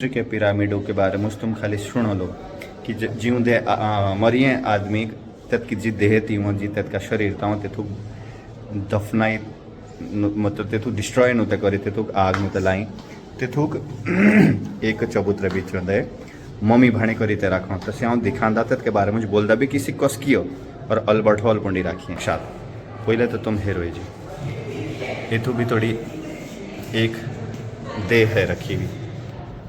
के पिरामिडों के बारे में तुम खाली सुनो लो कि जीवंदे मरिये आदमी त्यात जी देह ती जी त्यात शरीर ता तेथूक दफनाई मतलब तेथूक डिस्ट्रॉय नुते करी तेथूक आग नुते लाई तेथूक एक चबूतरे बीच में मम्मी भाणी करी ते राखो तो से दिखांदा तत के बारे में बोलदा भी किसी कसकियो और अल्बर्ट हॉल पुंडी राखी साथ पहले तो तुम हेरो जी इतू भी थोड़ी एक देह है रखी हुई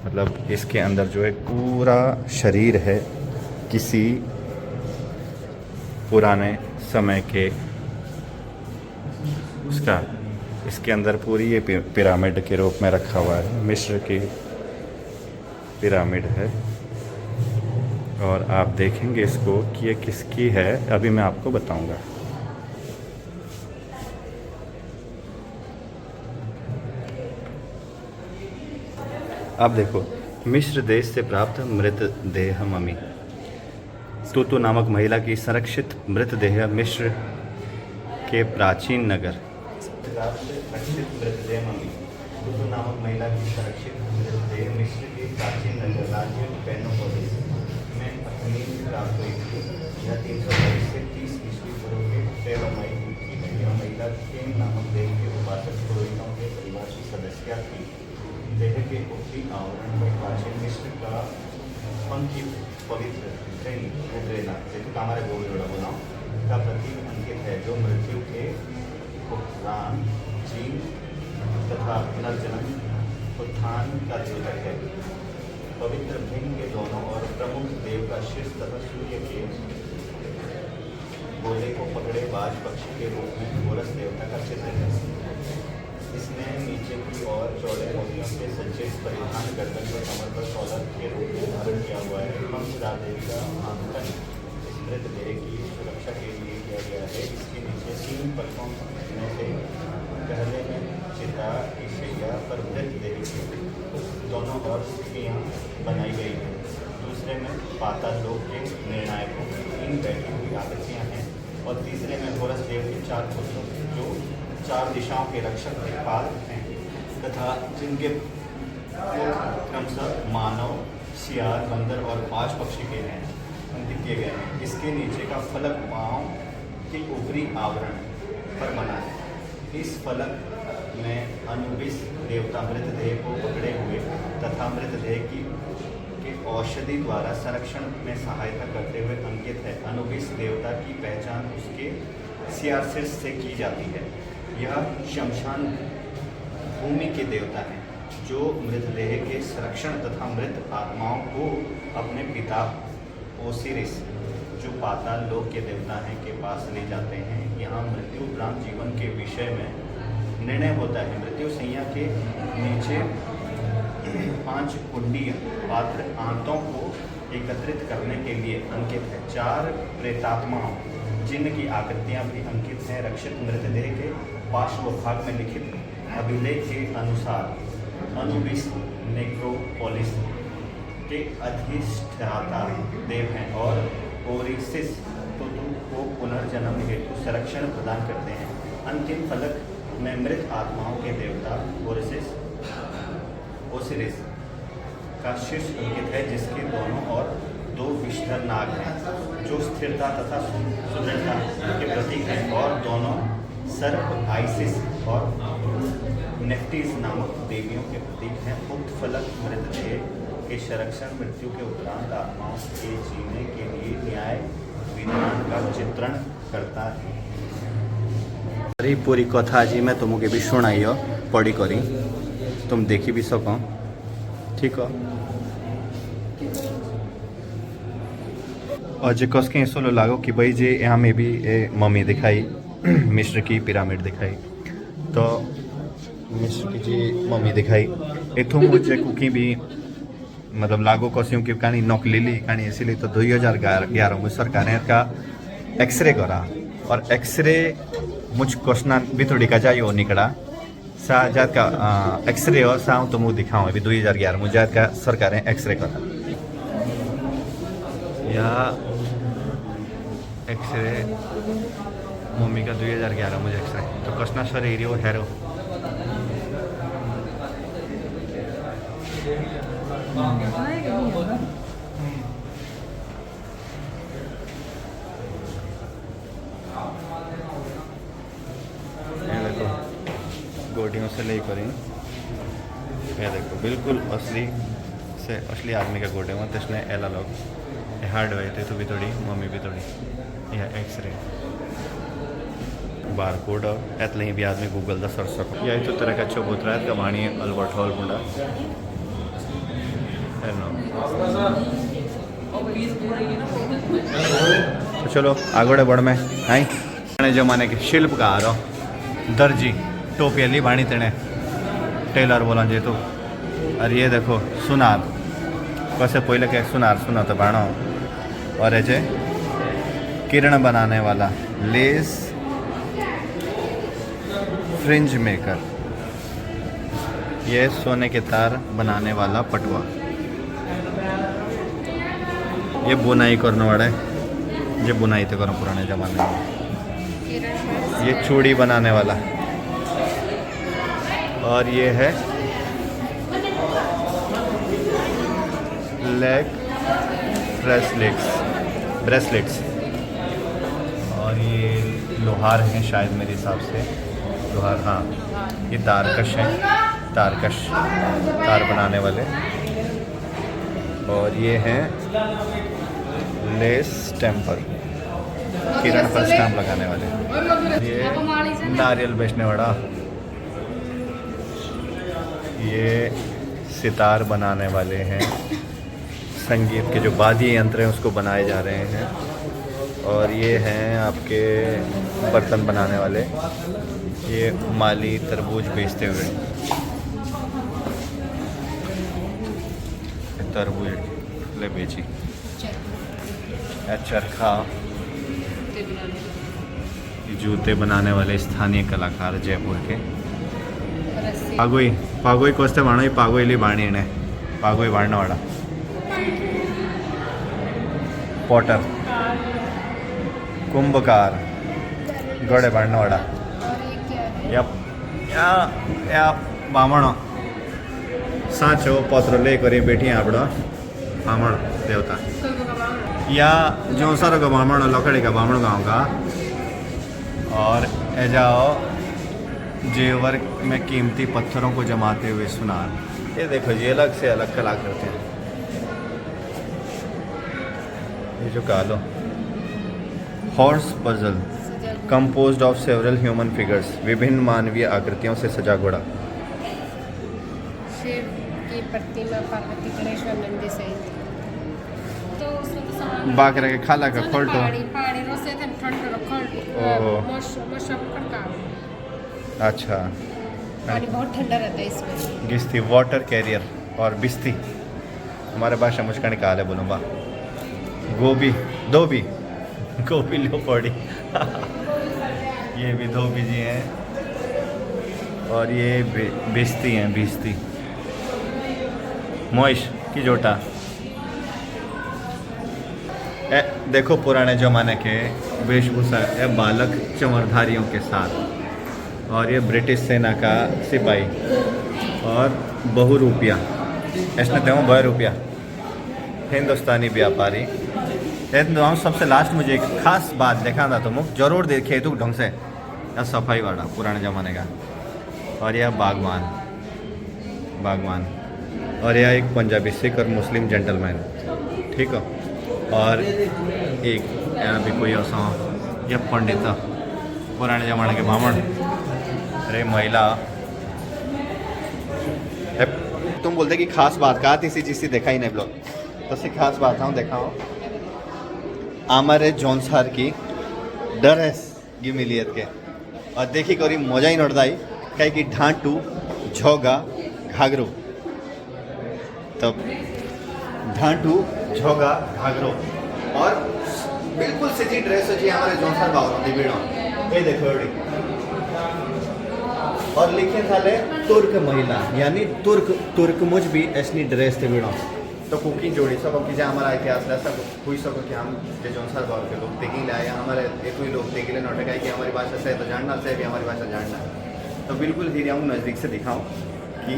मतलब इसके अंदर जो है पूरा शरीर है किसी पुराने समय के उसका इसके अंदर पूरी ये पिरामिड के रूप में रखा हुआ है। मिस्र की पिरामिड है और आप देखेंगे इसको कि ये किसकी है अभी मैं आपको बताऊंगा। आप देखो मिस्र देश से प्राप्त मृतदेह मम्मी तूतु नामक महिला की संरक्षित मृतदेह मिस्र के प्राचीन नगर संरक्षित मृतदेह मम्मी तूतु नामक महिला की संरक्षित मृतदेह मिस्र के प्राचीन नगर राज्य पेनोपोलिस में अपनी प्राप्त हुई थी। यह 322 से 30 ईस्वी पूर्व के 13 मई की है। यह महिला केन नामक देव के उपासक पुरोहितों के परिवार की सदस्य थी। देह के ऊपरी आवरण में प्राचीन मिस्र का पंक्ति पवित्र मुद्रेला जैसे हमारे बोल जोड़ा बोला का प्रतीक अंकित है जो मृत्यु के उपरांत जीव तथा पुनर्जन्म उत्थान का द्योतक है। पवित्र भिन्न के दोनों और प्रमुख देव का शीर्ष तथा सूर्य के गोले को पकड़े बाज पक्षी के रूप में गोरस देवता का चित्र है। इसने नीचे की ओर चौड़े मोतियों से सज्जित परिधान गर्दन पर कमर पर कॉलर के रूप में धारण किया हुआ है। देवी का आंकन मृतदेह की सुरक्षा के लिए किया गया है। इसके नीचे 3 पलकों में से पहले में चिता की शैया पर मृतदेह की दोनों ओर स्थितियाँ बनाई गई हैं। दूसरे में पाताल लोक के निर्णायकों की 3 बैठी हुई आकृतियाँ हैं और तीसरे में होरस देव के 4 पुत्रों जो 4 दिशाओं के रक्षक दिक्पाल हैं तथा जिनके क्रमशः मानव सियार बंदर और 5 पक्षी के हैं अंकित किए गए हैं। इसके नीचे का फलक पाँव के ऊपरी आवरण पर बना है। इस फलक में अनुबिस देवता मृतदेह को पकड़े हुए तथा मृतदेह की औषधि द्वारा संरक्षण में सहायता करते हुए अंकित है। अनुबिस देवता की पहचान उसके सियारसिस से की जाती है। यह शमशान भूमि के देवता हैं जो मृतदेह के संरक्षण तथा मृत आत्माओं को अपने पिता ओसिरिस जो पाताल लोक के देवता हैं के पास ले जाते हैं। यहाँ मृत्यु उपरांत जीवन के विषय में निर्णय होता है। मृत्यु संज्ञा के नीचे 5 कुंडीय पात्र आंतों को एकत्रित करने के लिए अंकित है। 4 प्रेतात्माओं जिनकी आकृतियाँ भी अंकित हैं रक्षित मृतदेह के पार्श्व भाग में लिखित अभिलेख के अनुसार अनुबिस नेक्रोपोलिस के अधिष्ठाता देव हैं और ओरिसिस तुतु को पुनर्जन्म हेतु संरक्षण प्रदान करते हैं। अंतिम फलक में मृत आत्माओं के देवता ओसिरिस का शीर्ष अंकित है जिसके दोनों ओर 2 विषधर नाग हैं जो स्थिरता तथा सुदृढ़ता के प्रतीक हैं और दोनों सर्प आइसिस और नेफ्टीज नामक देवियों के प्रतीक हैं। उक्त फलक मृतदेह के संरक्षण मृत्यु के उपरांत आत्माओं के जीने के लिए न्याय विधान का चित्रण करता है। अरे पूरी कथा जी मैं तुमके भी सुनाई हो पढ़ी करी तुम देखी भी सको ठीक हो। और जो कस के ऐसा लागो कि भाई जे यहाँ में भी मम्मी दिखाई मिस्र की पिरामिड दिखाई तो मिस्र की जी मम्मी दिखाई इथों मुझे कुकी भी मतलब लागो कस्यूं कि कहानी नकलीली कहानी इसीलिए तो 2011 में सरकार ने का एक्सरे करा और एक्सरे मुझ क्वेश्चन भी थोड़ी का जाइयो निकला शाहजाद का एक्सरे और सा तो मुझे दिखाऊँ अभी 2011 में जायद का सरकार ने एक्सरे करा यह एक्सरे मम्मी का 2011 मुझे एक्सरे तो कसना शरीर वो हैरो ये देखो गोटियों से ले करें, ये देखो बिल्कुल असली से असली आदमी का गोटे में तसने एला लोग हार्ड हुए थे तो भी थोड़ी मम्मी भी थोड़ी यह एक्सरे बार कोड एतले ही भी आदमी गूगल दा सर्च सको यही तो तरह का अच्छो बोतरा है कमानी अल्बर्ट हॉल बुंडा तो चलो आगोड़े बढ़ में आई जमाने के शिल्पकार दर्जी टोपी अली बाणी तेने टेलर बोला जे तो और ये देखो सुनार वैसे पहले के सुनार सुना तो बाणो और ये किरण बनाने वाला लेस फ्रिंज मेकर, ये सोने के तार बनाने वाला पटुआ, ये बुनाई करने वाला है, ये बुनाई तो करो पुराने ज़माने में, ये चूड़ी बनाने वाला और ये है लेग ब्रेसलेट्स और ये लोहार हैं शायद मेरे हिसाब से, लोहार हाँ, ये तारकश है, तारकश तार बनाने वाले और ये हैं लेस टेम्पर किरण पर स्टैम्प लगाने वाले, ये नारियल बेचने वाला, ये सितार बनाने वाले हैं, संगीत के जो वाद्य यंत्र हैं उसको बनाए जा रहे हैं और ये हैं आपके बर्तन बनाने वाले, ये माली तरबूज बेचते हुए, तरबूज ले बेची, चरखा, जूते बनाने वाले स्थानीय कलाकार जयपुर के, पागोई कोस्ते बाणो ही पागोई ली बाणी ने पागोई बाणने वाला, पॉटर कुंभकार गड़े बाणने वाला, या बामणो साचो पत्र ले करी बैठी आपड़ो बामण देवता, या जो सारो का बामण लकड़ी का बामण गाँव का और एजाओ जेवर में कीमती पत्थरों को जमाते हुए सुनार, ये देखो ये अलग से अलग कला करते हैं, ये जो कालो horse puzzle composed of several human figures, विभिन्न मानवीय आकृतियों से सजा घोड़ा, शिव की प्रतिमा पार्वती गणेश और नंदी सहित, तो उसमें तो सामान बाकरा के खाला का खोलटो पहाड़ी रोसे थे ठंड ओहो। मौसम खड़का, अच्छा पानी बहुत ठंडा रहता है इसमें, गिस्ती वाटर कैरियर और बिस्ती हमारे भाषा मुझका निकाल है बोलूँ बा, गोभी धोबी गोभी लो पड़ी ये भी धोबी जी हैं और ये बिस्ती हैं, बिस्ती मोइश की जोटा, देखो पुराने ज़माने के वेशभूषा है बालक चमरधारियों के साथ और ये ब्रिटिश सेना का सिपाही और बहुरूपिया इसने देव 2 रुपया हिंदुस्तानी व्यापारी, हम सबसे लास्ट मुझे एक खास बात देखा था तो मुझे जरूर देखे तू ढंग से, या सफाई वाला पुराने ज़माने का, और यह बागवान और यह एक पंजाबी सिख और मुस्लिम जेंटलमैन, ठीक है, और एक यहाँ भी कोई ऐसा यह पंडित पुराने ज़माने के ब्राह्मण, अरे महिला, तुम बोलते कि खास बात कहा तीसरी चीज़ देखा ही नहीं ब्लॉग, तो सी खास बात हूँ देखा हो हमारे जौनसार की ड्रेस की मिलियत के और देखी करी मजा ही नड़दाई कहीं कि ढांटू झोगा घाघरो, तब ढांटू झोगा घाघरो और बिल्कुल सीधी ड्रेस अच्छी हमारे जौनसार बाबू की भीड़, ये देखो और लिखे थाले तुर्क महिला यानी तुर्क मुझ भी ऐसी ड्रेस थे भीड़ों, तो कुकिंग जोड़ी सब कि जो हमारा इतिहास है सब हुई सको कि हम जो जौनसार बाबू के लोग तेगी लाए हमारे एक ही लोग तेगी ले नोटे का कि हमारी भाषा से तो जानना से भी हमारी भाषा जानना है, तो बिल्कुल धीरे हम नज़दीक से दिखाऊं कि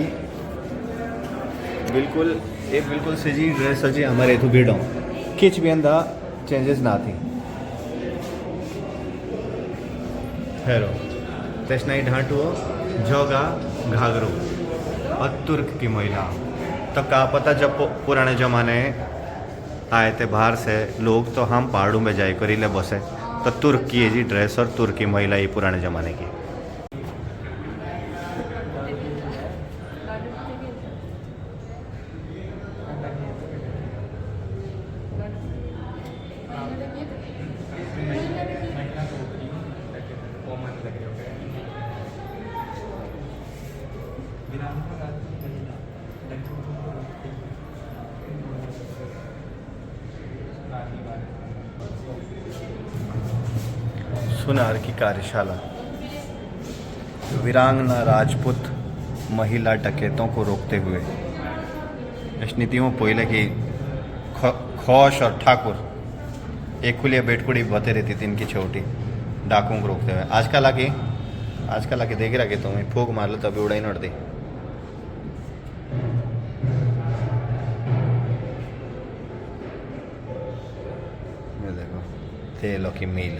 बिल्कुल ये बिल्कुल सजी ड्रेस अच्छी हमारे इतु भीड़ों किच भी अंदा चेंजेस ना थी हेरो तेस्नाई ढांटुओ जोगा घाघरो और तुर्क की महिला तो का पता जब पुराने ज़माने आए थे बाहर से लोग तो हम पहाड़ों में जाए कर ले बसे तो तुर्क की जी ड्रेस और तुर्क की महिला ये पुराने ज़माने की सुनार की कार्यशाला वीरांगना राजपूत महिला डकैतों को रोकते हुए इस नीतियों पहले की खौश और ठाकुर एक खुलिया बेटकुड़ी बते रहती थी इनकी छोटी डाकुओं को रोकते हुए आजकल आके देख रहा कि तुम्हें फूक मार लो तो अभी उड़ाई नड़ दी देखो तेलों की मील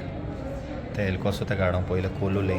तेल कसो ते गाड़ो पहले खोलू ले